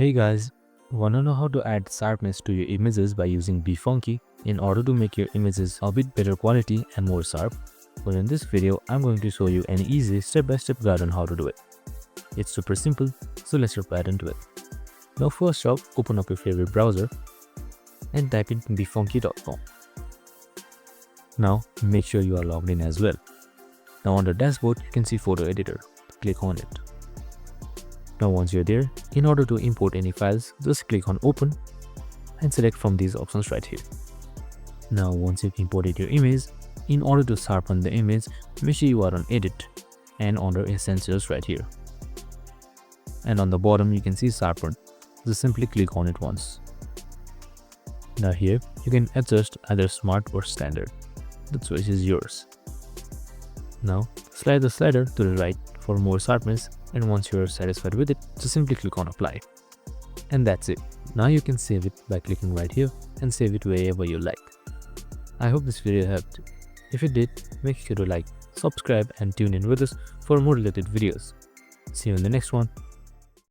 Hey guys, wanna know how to add sharpness to your images by using BeFunky in order to make your images a bit better quality and more sharp? Well, in this video, I'm going to show you an easy step-by-step guide on how to do it. It's super simple, so let's jump right into it. Now first off, open up your favorite browser and type in befunky.com. Now make sure you are logged in as well. Now on the dashboard, you can see photo editor. Click on it. Now once you're there, in order to import any files, just click on open and select from these options right here. Now once you've imported your image, in order to sharpen the image, make sure you are on edit and under essentials right here. And on the bottom you can see sharpen. Just simply click on it once. Now here you can adjust either smart or standard. The choice is yours. Now slide the slider to the right for more sharpness, and once you are satisfied with it, just simply click on apply. And that's it. Now you can save it by clicking right here and save it wherever you like. I hope this video helped. If it did, make sure to like, subscribe and tune in with us for more related videos. See you in the next one.